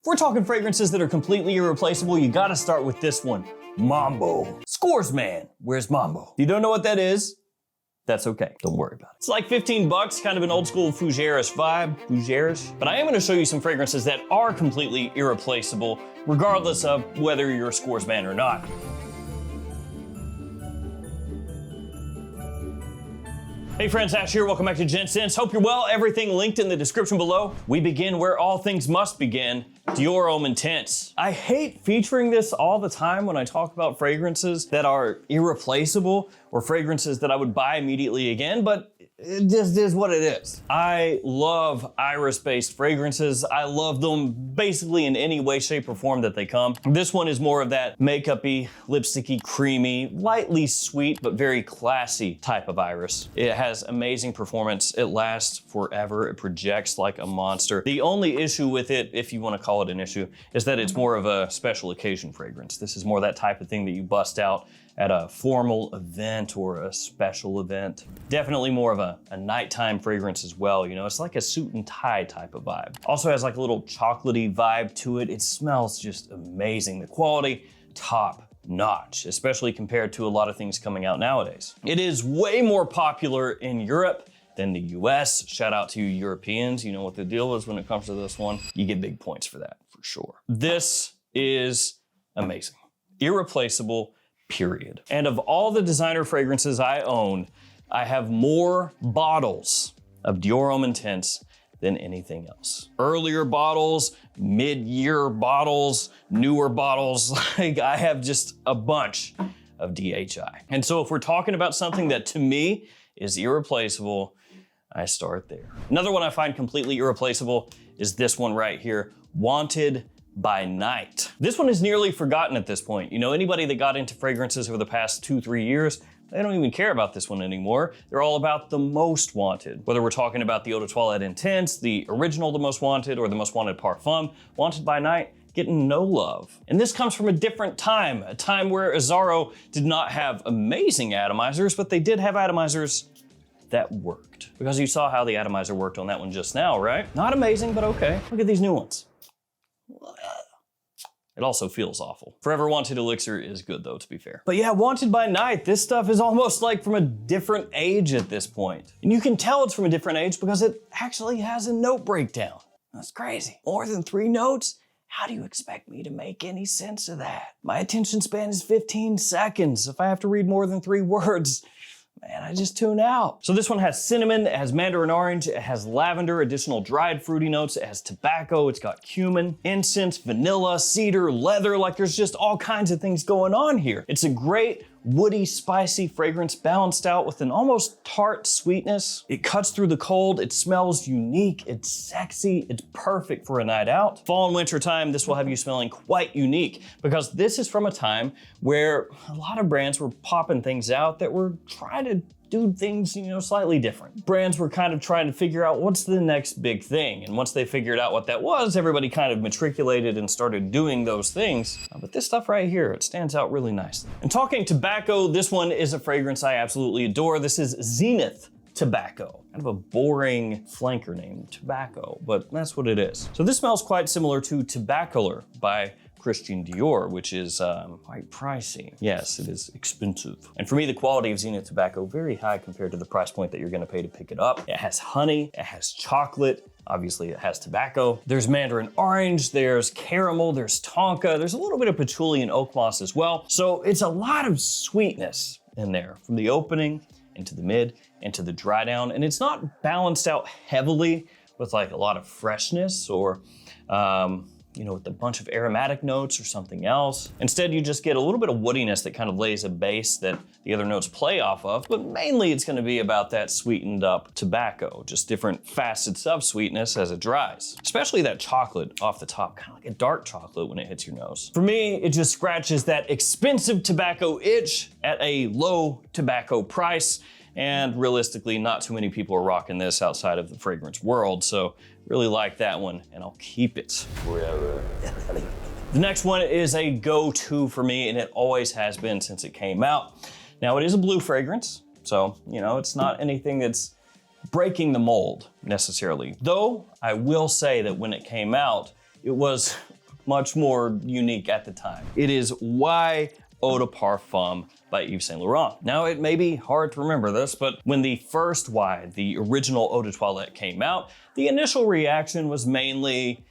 If we're talking fragrances that are completely irreplaceable, you gotta start with this one, Mambo. Scores man, where's Mambo? If you don't know what that is, that's okay, don't worry about it. It's like 15 bucks, kind of an old school fougere-ish vibe, fougere-ish. But I am gonna show you some fragrances that are completely irreplaceable, regardless of whether you're a Scores man or not. Hey friends, Ash here, welcome back to Gents. Hope you're well, everything linked in the description below. We begin where all things must begin, Dior Homme Intense. I hate featuring this all the time when I talk about fragrances that are irreplaceable or fragrances that I would buy immediately again, but it just is what it is. I love iris-based fragrances. I love them basically in any way, shape, or form that they come. This one is more of that makeup-y, lipsticky, creamy, lightly sweet, but very classy type of iris. It has amazing performance. It lasts forever. It projects like a monster. The only issue with it, if you want to call it an issue, is that it's more of a special occasion fragrance. This is more that type of thing that you bust out at a formal event or a special event. Definitely more of a nighttime fragrance as well. You know, it's like a suit and tie type of vibe. Also has like a little chocolatey vibe to it. It smells just amazing. The quality, top notch, especially compared to a lot of things coming out nowadays. It is way more popular in Europe than the US. Shout out to you Europeans. You know what the deal is when it comes to this one. You get big points for that, for sure. This is amazing. Irreplaceable, period. And of all the designer fragrances I own, I have more bottles of Dior Homme Intense than anything else. Earlier bottles, mid-year bottles, newer bottles, like I have just a bunch of DHI. And so if we're talking about something that to me is irreplaceable, I start there. Another one I find completely irreplaceable is this one right here, Wanted by Night. This one is nearly forgotten at this point. You know, anybody that got into fragrances over the past 2-3 years, they don't even care about this one anymore. They're all about the Most Wanted. Whether we're talking about the Eau de Toilette Intense, the original The Most Wanted, or the Most Wanted Parfum, Wanted by Night, getting no love. And this comes from a different time, a time where Azzaro did not have amazing atomizers, but they did have atomizers that worked. Because you saw how the atomizer worked on that one just now, right? Not amazing, but okay. Look at these new ones. It also feels awful. Forever Wanted Elixir is good though, to be fair. But yeah, Wanted by Night, this stuff is almost like from a different age at this point. And you can tell it's from a different age because it actually has a note breakdown. That's crazy. More than 3 notes? How do you expect me to make any sense of that? My attention span is 15 seconds. If I have to read more than 3 words, man, I just tune out. So this one has cinnamon, it has mandarin orange, it has lavender, additional dried fruity notes, it has tobacco, it's got cumin, incense, vanilla, cedar, leather, like there's just all kinds of things going on here. It's a great woody, spicy fragrance balanced out with an almost tart sweetness. It cuts through the cold, it smells unique, it's sexy, it's perfect for a night out. Fall and winter time, this will have you smelling quite unique because this is from a time where a lot of brands were popping things out that were trying to do things, you know, slightly different. Brands were kind of trying to figure out what's the next big thing. And once they figured out what that was, everybody kind of matriculated and started doing those things. But this stuff right here, it stands out really nicely. And talking tobacco, this one is a fragrance I absolutely adore. This is Zenith Tobacco. Kind of a boring flanker name, tobacco, but that's what it is. So this smells quite similar to Tobaccolor by Christian Dior, which is quite pricey. Yes, it is expensive. And for me, the quality of Zenith Tobacco, very high compared to the price point that you're gonna pay to pick it up. It has honey, it has chocolate, obviously it has tobacco. There's mandarin orange, there's caramel, there's tonka, there's a little bit of patchouli and oak moss as well. So it's a lot of sweetness in there from the opening into the mid, into the dry down. And it's not balanced out heavily with like a lot of freshness or you know, with a bunch of aromatic notes or something else. Instead, you just get a little bit of woodiness that kind of lays a base that the other notes play off of, but mainly it's gonna be about that sweetened up tobacco, just different facets of sweetness as it dries. Especially that chocolate off the top, kind of like a dark chocolate when it hits your nose. For me, it just scratches that expensive tobacco itch at a low tobacco price. And realistically, not too many people are rocking this outside of the fragrance world, so really like that one, and I'll keep it forever. The next one is a go-to for me, and it always has been since it came out. Now, it is a blue fragrance, so, you know, it's not anything that's breaking the mold necessarily. Though, I will say that when it came out, it was much more unique at the time. It is Y Eau de Parfum by Yves Saint Laurent. Now, it may be hard to remember this, but when the first Y, the original Eau de Toilette, came out, the initial reaction was mainly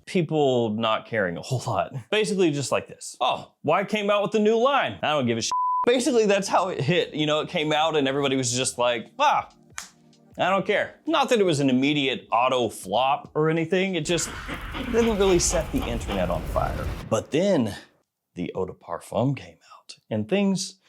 people not caring a whole lot. Basically just like this. Oh, Y came out with the new line. I don't give a shit. Basically, that's how it hit. You know, it came out and everybody was just like, ah, I don't care. Not that it was an immediate auto flop or anything. It just didn't really set the internet on fire. But then the Eau de Parfum came out and things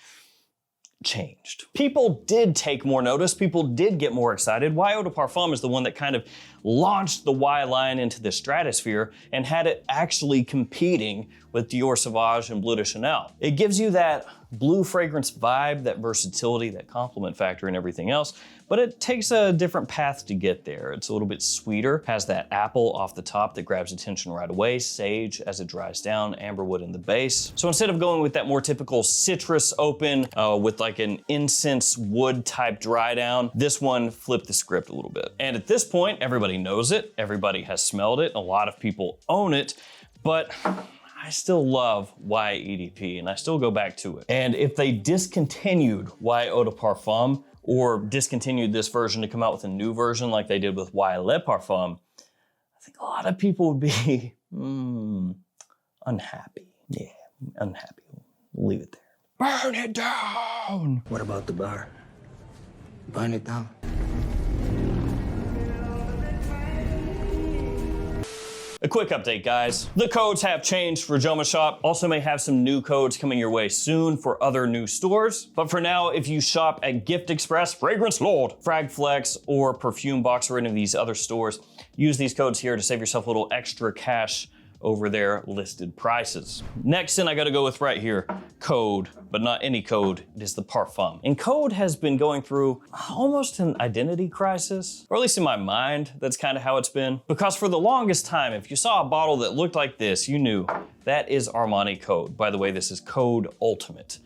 changed. People did take more notice. People did get more excited. Y Eau de Parfum is the one that kind of launched the Y line into the stratosphere and had it actually competing with Dior Sauvage and Bleu de Chanel. It gives you that blue fragrance vibe, that versatility, that compliment factor and everything else, but it takes a different path to get there. It's a little bit sweeter, has that apple off the top that grabs attention right away, sage as it dries down, amberwood in the base. So instead of going with that more typical citrus open with like an incense wood type dry down, this one flipped the script a little bit. And at this point, everybody knows it, everybody has smelled it, a lot of people own it, but I still love Y EDP and I still go back to it. And if they discontinued Y Eau de Parfum or discontinued this version to come out with a new version like they did with Y Le Parfum, I think a lot of people would be unhappy. Yeah, unhappy. We'll leave it there. Burn it down! What about the bar? Burn it down. A quick update, guys. The codes have changed for JOMASHOP. Also may have some new codes coming your way soon for other new stores. But for now, if you shop at Gift Express, Fragrance Lord, Frag Flex, or Perfume Box, or any of these other stores, use these codes here to save yourself a little extra cash over their listed prices. Next in, I gotta go with right here, Code, but not any code, it is the Parfum. And Code has been going through almost an identity crisis, or at least in my mind, that's kind of how it's been. Because for the longest time, if you saw a bottle that looked like this, you knew that is Armani Code. By the way, this is Code Ultimate,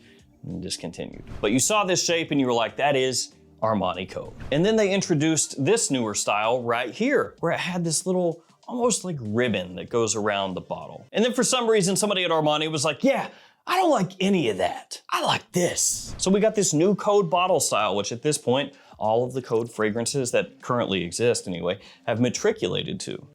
and discontinued. But you saw this shape and you were like, that is Armani Code. And then they introduced this newer style right here, where it had this little almost like ribbon that goes around the bottle. And then for some reason, somebody at Armani was like, yeah, I don't like any of that. I like this. So we got this new Code bottle style, which at this point, all of the Code fragrances that currently exist anyway, have matriculated to.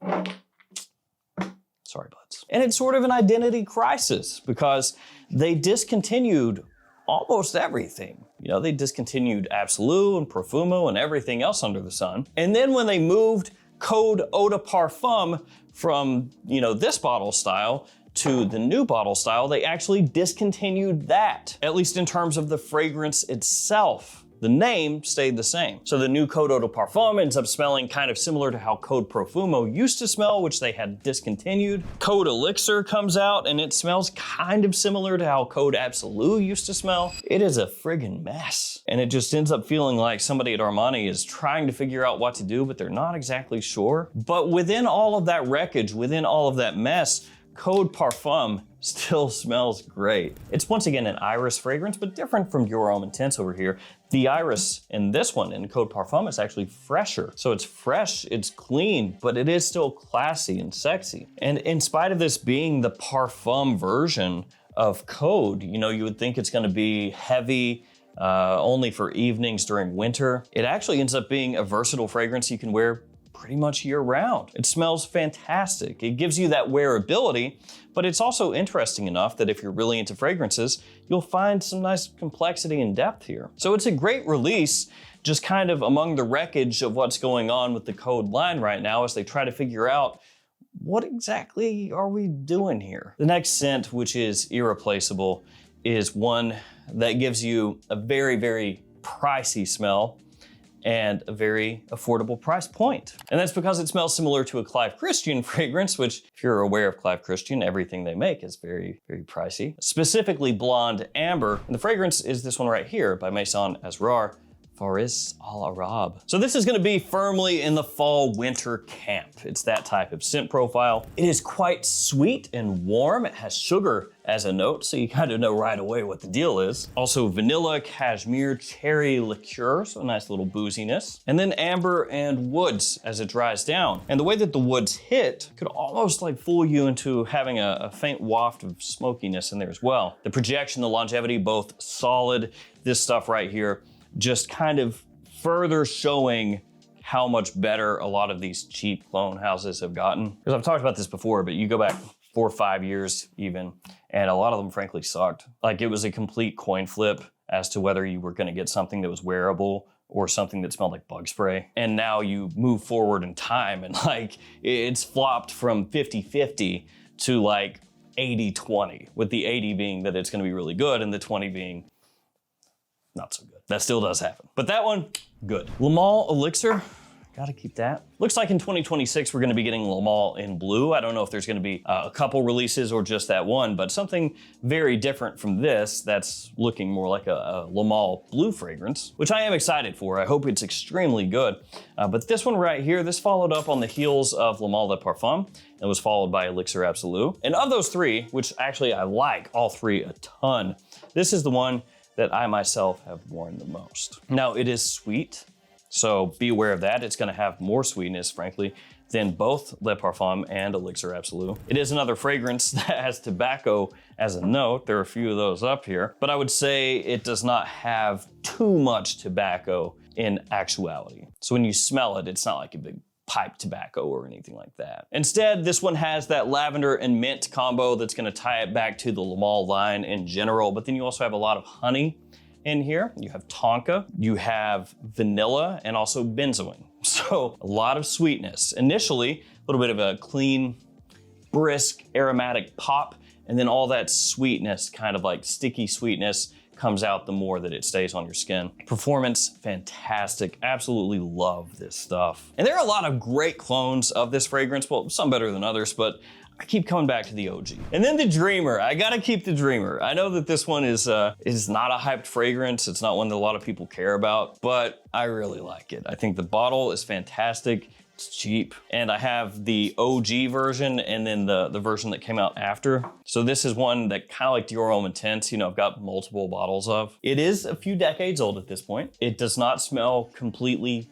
Sorry, buds. And it's sort of an identity crisis because they discontinued almost everything. You know, they discontinued Absolute and Profumo and everything else under the sun. And then when they moved Code Eau de Parfum from, you know, this bottle style to the new bottle style, they actually discontinued that, at least in terms of the fragrance itself. The name stayed the same. So the new Code Eau de Parfum ends up smelling kind of similar to how Code Profumo used to smell, which they had discontinued. Code Elixir comes out and it smells kind of similar to how Code Absolute used to smell. It is a friggin' mess. And it just ends up feeling like somebody at Armani is trying to figure out what to do, but they're not exactly sure. But within all of that wreckage, within all of that mess, Code Parfum still smells great. It's once again an iris fragrance, but different from Your Homme Intense over here. The iris in this one, in Code Parfum, is actually fresher. So it's fresh, it's clean, but it is still classy and sexy. And in spite of this being the Parfum version of Code, you know, you would think it's gonna be heavy, only for evenings during winter. It actually ends up being a versatile fragrance you can wear pretty much year round. It smells fantastic. It gives you that wearability, but it's also interesting enough that if you're really into fragrances, you'll find some nice complexity and depth here. So it's a great release, just kind of among the wreckage of what's going on with the Code line right now as they try to figure out what exactly are we doing here. The next scent, which is Irreplaceable, is one that gives you a very, very pricey smell and a very affordable price point. And that's because it smells similar to a Clive Christian fragrance, which if you're aware of Clive Christian, everything they make is very, very pricey. Specifically Blonde Amber. And the fragrance is this one right here by Maison Azzaro, Faris Al Arab. So this is gonna be firmly in the fall winter camp. It's that type of scent profile. It is quite sweet and warm. It has sugar as a note, so you kind of know right away what the deal is. Also vanilla, cashmere, cherry liqueur, so a nice little booziness. And then amber and woods as it dries down. And the way that the woods hit could almost like fool you into having a faint waft of smokiness in there as well. The projection, the longevity, both solid. This stuff right here, just kind of further showing how much better a lot of these cheap cologne houses have gotten. Because I've talked about this before, but you go back 4 or 5 years even, and a lot of them frankly sucked. Like it was a complete coin flip as to whether you were gonna get something that was wearable or something that smelled like bug spray. And now you move forward in time and like it's flopped from 50-50 to like 80-20, with the 80 being that it's gonna be really good and the 20 being not so good. That still does happen. But that one, good. Le Male Elixir, gotta keep that. Looks like in 2026, we're gonna be getting Le Male in blue. I don't know if there's gonna be a couple releases or just that one, but something very different from this that's looking more like a Le Male blue fragrance, which I am excited for. I hope it's extremely good. But this one right here, this followed up on the heels of Le Male de Parfum. It was followed by Elixir Absolu. And of those three, which actually I like all three a ton, this is the one that I myself have worn the most. Now it is sweet, so be aware of that. It's gonna have more sweetness, frankly, than both Le Parfum and Elixir Absolu. It is another fragrance that has tobacco as a note. There are a few of those up here, but I would say it does not have too much tobacco in actuality. So when you smell it, it's not like a big pipe tobacco or anything like that. Instead, this one has that lavender and mint combo that's gonna tie it back to the Le Male line in general, but then you also have a lot of honey in here. You have tonka, you have vanilla, and also benzoin. So a lot of sweetness. Initially, a little bit of a clean, brisk, aromatic pop, and then all that sweetness, kind of like sticky sweetness, comes out the more that it stays on your skin. Performance, fantastic. Absolutely love this stuff. And there are a lot of great clones of this fragrance. Well, some better than others, but I keep coming back to the OG. And then the Dreamer. I gotta keep the Dreamer. I know that this one is not a hyped fragrance. It's not one that a lot of people care about, but I really like it. I think the bottle is fantastic. It's cheap. And I have the OG version and then the version that came out after. So this is one that kind of like Dior Homme Intense, you know, I've got multiple bottles of. It is a few decades old at this point. It does not smell completely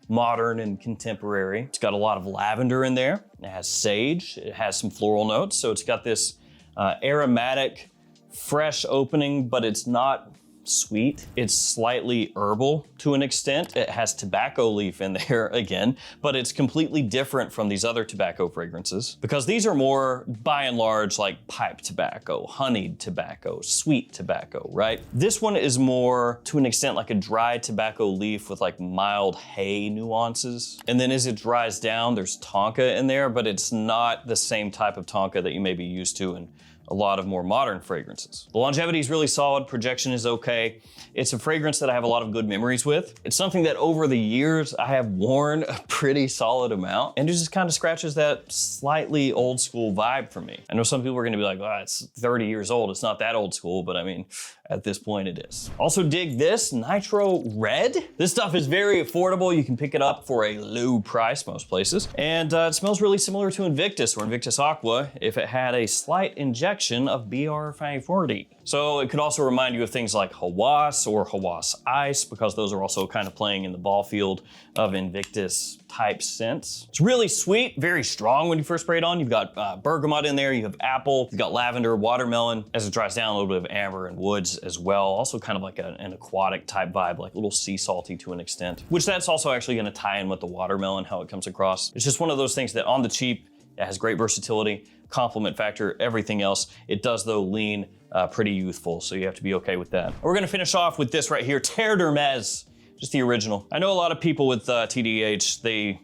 modern and contemporary. It's got a lot of lavender in there. It has sage, it has some floral notes. So it's got this aromatic, fresh opening, but it's not sweet. It's slightly herbal to an extent. It has tobacco leaf in there again, but it's completely different from these other tobacco fragrances because these are more, by and large, like pipe tobacco, honeyed tobacco, sweet tobacco, right? This one is more, to an extent, like a dry tobacco leaf with like mild hay nuances. And then as it dries down, there's tonka in there, but it's not the same type of tonka that you may be used to in a lot of more modern fragrances. The longevity is really solid, projection is okay. It's a fragrance that I have a lot of good memories with. It's something that over the years I have worn a pretty solid amount, and it just kind of scratches that slightly old school vibe for me. I know some people are gonna be like, oh, it's 30 years old, it's not that old school, but I mean, at this point it is. Also dig this Nitro Red. This stuff is very affordable. You can pick it up for a low price most places. And it smells really similar to Invictus or Invictus Aqua if it had a slight injection of BR540. So it could also remind you of things like Hawas or Hawas Ice, because those are also kind of playing in the ball field of Invictus type scents. It's really sweet, very strong when you first spray it on. You've got bergamot in there, you have apple, you've got lavender, watermelon. As it dries down, a little bit of amber and woods as well. Also kind of like an aquatic type vibe, like a little sea salty to an extent, which that's also actually gonna tie in with the watermelon, how it comes across. It's just one of those things that on the cheap, it has great versatility, compliment factor, everything else. It does though lean pretty youthful, so you have to be okay with that. We're gonna finish off with this right here, Terre d'Hermès, just the original. I know a lot of people with TDH, they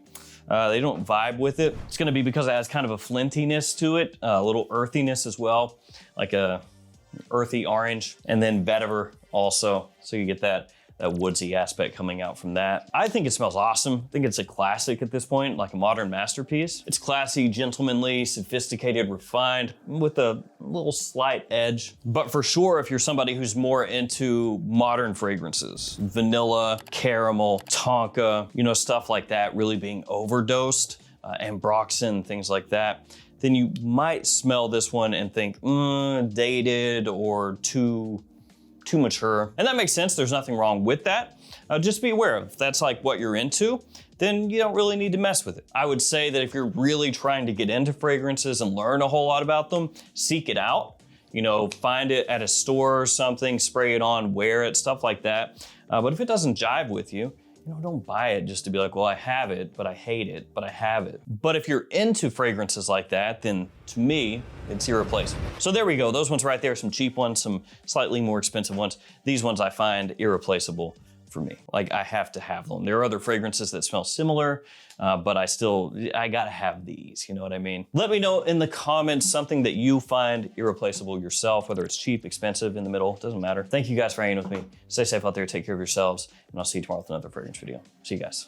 don't vibe with it. It's gonna be because it has kind of a flintiness to it, a little earthiness as well, like a earthy orange, and then vetiver also. So you get that that woodsy aspect coming out from that. I think it smells awesome. I think it's a classic at this point, like a modern masterpiece. It's classy, gentlemanly, sophisticated, refined, with a little slight edge. But for sure, if you're somebody who's more into modern fragrances, vanilla, caramel, tonka, you know, stuff like that, really being overdosed, ambroxan, things like that, then you might smell this one and think, dated or too mature. And that makes sense, there's nothing wrong with that. Just be aware, if that's like what you're into, then you don't really need to mess with it. I would say that if you're really trying to get into fragrances and learn a whole lot about them, seek it out. You know, find it at a store or something, spray it on, wear it, stuff like that. But if it doesn't jive with you, you know, don't buy it just to be like, well, I have it, but I hate it, but I have it. But if you're into fragrances like that, then to me, it's irreplaceable. So there we go, those ones right there, some cheap ones, some slightly more expensive ones. These ones I find irreplaceable for me. Like, I have to have them. There are other fragrances that smell similar, but I gotta have these, you know what I mean? Let me know in the comments something that you find irreplaceable yourself, whether it's cheap, expensive, in the middle, doesn't matter. Thank you guys for hanging with me. Stay safe out there, take care of yourselves, and I'll see you tomorrow with another fragrance video. See you guys.